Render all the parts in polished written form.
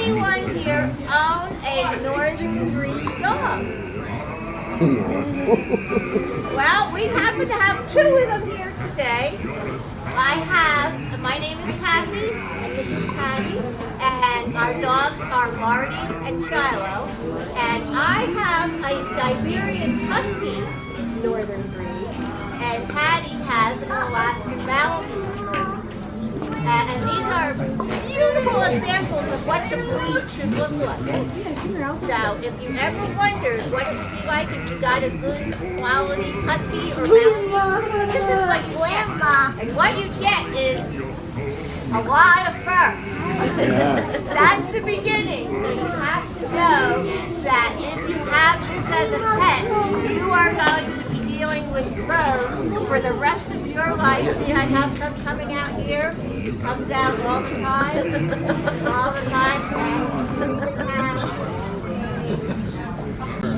anyone here own a northern breed dog? Well, we happen to have two of them here today. My name is Kathy, and this is Patty, and our dogs are Marty and Shiloh, and I have a Siberian Husky northern breed, and Patty has an Alaskan Malamute. And these are beautiful examples of what the breed should look like. So if you ever wondered what it would be like if you got a good quality Husky or Malamute, this is what you get. And what you get is a lot of fur. That's the beginning. So you have to know that if you have this as a pet, you are going to be dealing with fur for the rest of your life. See, I have some coming out here. Comes out all the time. All the time.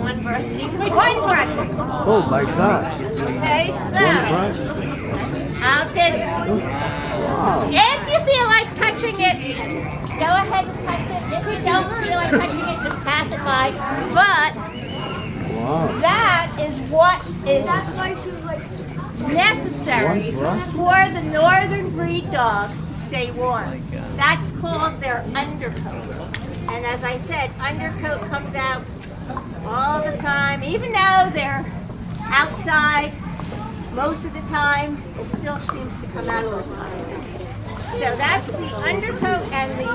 One brushing. One brushing. Oh my gosh. Okay, One brush? I'll just, Wow. if you feel like touching it, go ahead and touch it. If you don't feel like touching it, just pass it by. But Wow. that is what is necessary for the northern breed dogs to stay warm. That's called their undercoat. And as I said, undercoat comes out all the time, even though they're outside most of the time, it still seems to come out all the time. So that's the undercoat, and the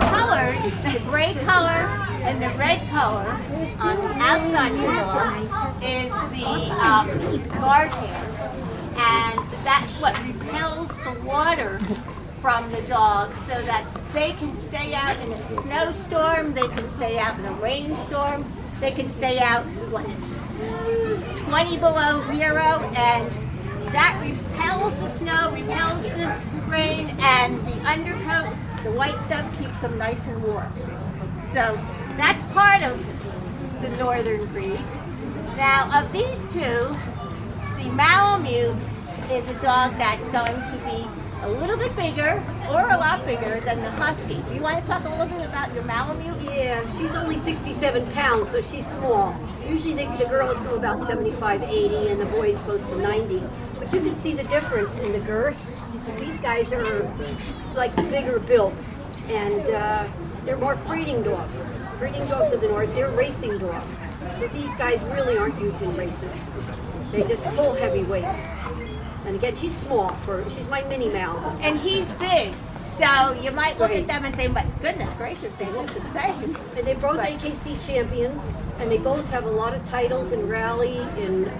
colors, the gray color and the red color on the outside of the dog is the guard hair. And that's what repels the water from the dog so that they can stay out in a snowstorm, they can stay out in a rainstorm, they can stay out when it's 20 below zero, and that repels the snow, repels the rain, and the undercoat, the white stuff, keeps them nice and warm. So that's part of the northern breed. Now, of these two, the Malamute is a dog that's going to be a little bit bigger or a lot bigger than the Husky. Do you want to talk a little bit about your Malamute? Yeah, she's only 67 pounds, so she's small. Usually the girls go about 75, 80, and the boys close to 90. But you can see the difference in the girth. These guys are like bigger built, and they're more breeding dogs. Breeding dogs of the north, they're racing dogs. So these guys really aren't used in races. They just pull heavy weights. And again, she's small. She's my mini Mal. And he's big. So you might look at them and say, but goodness gracious, they look the same. And they're both AKC champions, and they both have a lot of titles in rally, in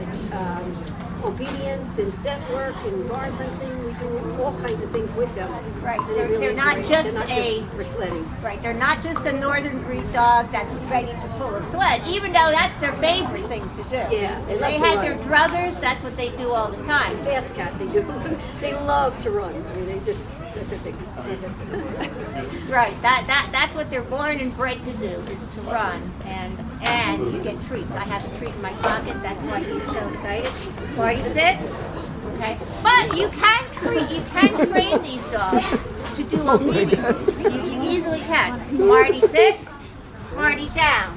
obedience, in scent work, in barn hunting. We do all kinds of things with them. Right. And They're not just for sledding. Right. They're not just a northern breed dog that's ready to pull a sled, even though that's their favorite thing to do. Yeah. If they had their druthers, that's what they do all the time. Fast cat, they do. They love to run. I mean, they just. That's what they Right. That's what they're born and bred to do, is to run, and you get treats. I have a treat in my pocket. That's why he's so excited. Marty, sit. Okay. But you can train these dogs to do a movie. You easily can. Marty, sit. Marty, down.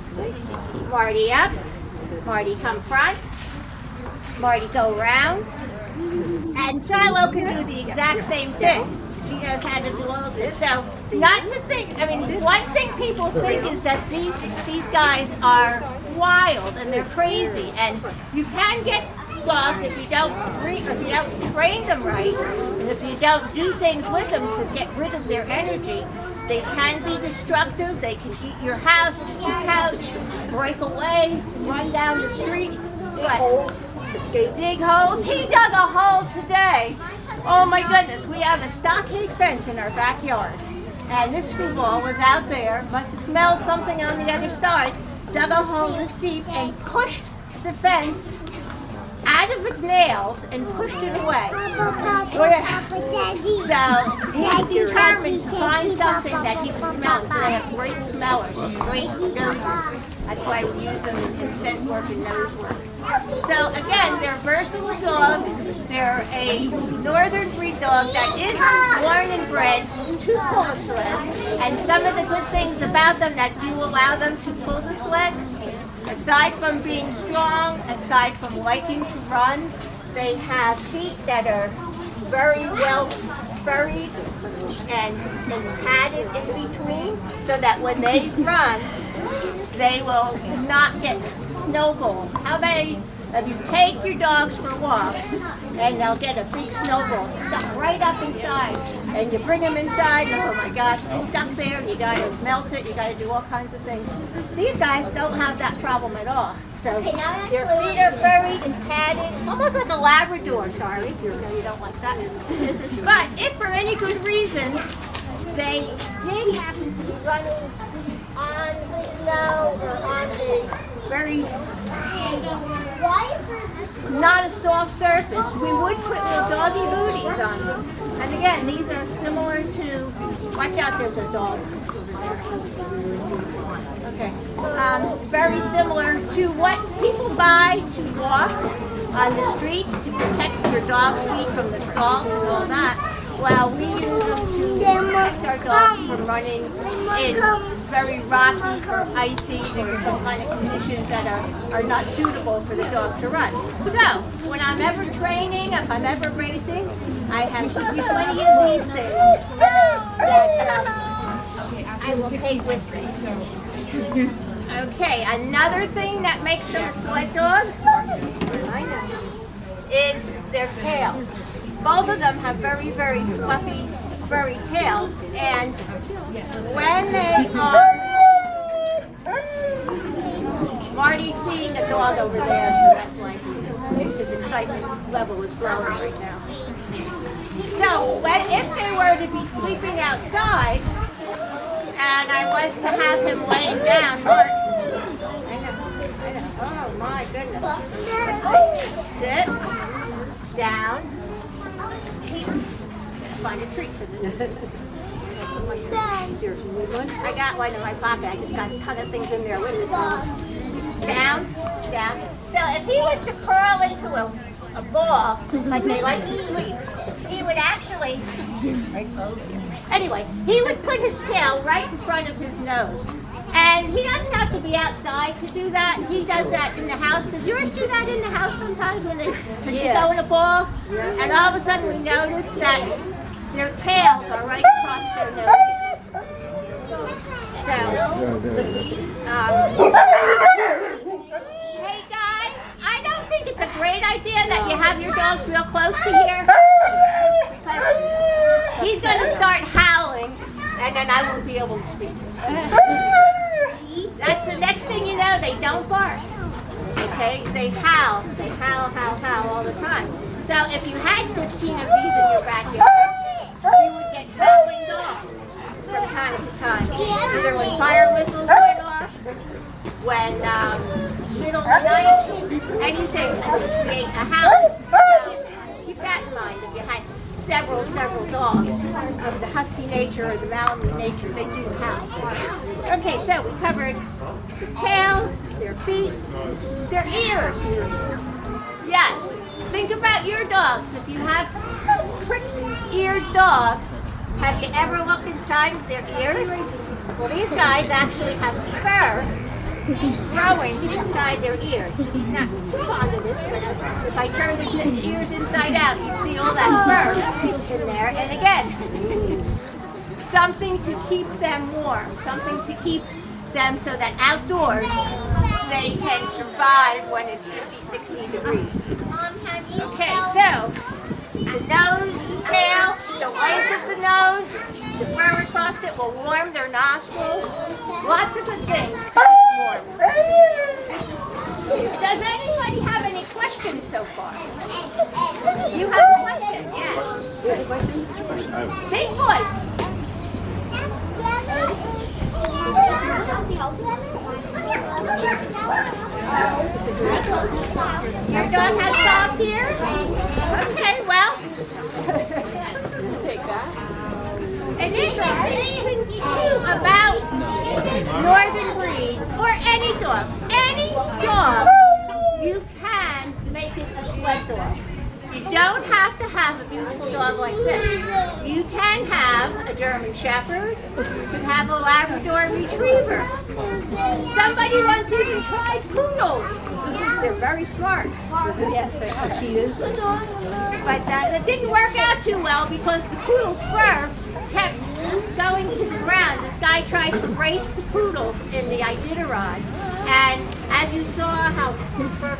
Marty, up. Marty, come front. Marty, go around. And Shiloh can do the exact same thing. She knows how to do all of this. So, not to think, I mean, one thing people think is that these guys are wild and they're crazy. And you can get dogs if you don't train them right, and if you don't do things with them to get rid of their energy. They can be destructive. They can eat your house, eat your couch, break away, run down the street. Dig holes. He dug a hole today. Oh my goodness, we have a stockade fence in our backyard. And this screwball was out there, must have smelled something on the other side, dug a hole this deep and pushed the fence out of its nails and pushed it away. So he's determined to find something that he was smelling. So they have great smellers, great nosers. That's why we use them in scent work and nose work. So again, they're versatile dogs. They're a northern breed dog that is born and bred to pull a sled, and And some of the good things about them that do allow them to pull the sled, aside from being strong, aside from liking to run, they have feet that are very well furried and padded in between, so that when they run, they will not get snowballed. How many of you take your dogs for walks and they'll get a big snowball stuck right up inside, and you bring them inside and oh my gosh, it's stuck there, and you gotta melt it, you gotta do all kinds of things. These guys don't have that problem at all. So their feet are furried and padded, almost like a Labrador, Charlie. You know you don't like that. But if for any good reason they did happen to be running on snow or on a very not a soft surface, we would put little doggy booties on them. And again, these are similar to, watch out, there's a dog. Okay. Very similar to what people buy to walk on the streets to protect your dog's feet from the salt and all that. Well, we use them to protect our dogs from running in very rocky or icy or some kind of conditions that are not suitable for the dog to run. So, when I'm ever training, if I'm ever racing, I have 20 of these things that I will take with me. Okay, another thing that makes them a sled dog is their tails. Both of them have very, very fluffy, furry tails, and when they are, Marty's seeing a dog over there, so that's why his excitement level is growing right now. So, if they were to be sleeping outside, and I was to have him laying down, oh my goodness. Sit, down, find a treat for this. I got one in my pocket. I just got a ton of things in there with it. Down, down. So if he was to curl into a ball, like they like to sleep, he would actually, anyway, he would put his tail right in front of his nose. And he doesn't have to be outside to do that. He does that in the house. Does yours do that in the house sometimes when they go in a ball? Yeah. And all of a sudden we notice that their tails are right across their noses. Hey guys, I don't think it's a great idea that you have your dogs real close to here. Because he's going to start howling and then I won't be able to speak. That's the next thing you know, they don't bark. Okay? They howl, howl all the time. So if you had 15 of these in your backyard, you would get howling dogs from time to time. Either when fire whistles went off, when middle of the night, anything that would create a howl. So keep that in mind if you had several dogs of the husky nature or the Malamute nature, they do howl. Okay, so we covered the tails, their feet, their ears. Yes, think about your dogs. If you have prick-eared dogs, have you ever looked inside of their ears? Well, these guys actually have fur growing inside their ears. Now, keep on to this, but if I turn the ears inside out, you see all that fur in there. And again, something to keep them warm, something to keep them so that outdoors they can survive when it's 50, 60 degrees. Okay, so the nose, tail, the length of the nose, the fur across it will warm their nostrils. Lots of good things to keep them warm. Does anybody have any questions so far? You have a question? Yes. You have a question? Big voice. Your dog has soft ears? Okay, well. Take that. An interesting thing too about northern breeds, or any dog, you can make it a sled dog. You don't have to have have a beautiful dog like this. You can have a German Shepherd. You can have a Labrador Retriever. Somebody once even tried poodles. They're very smart. Yes, they're cheetahs. But that didn't work out too well because the poodle's fur kept going to the ground. This guy tried to brace the poodles in the Iditarod. And as you saw how his fur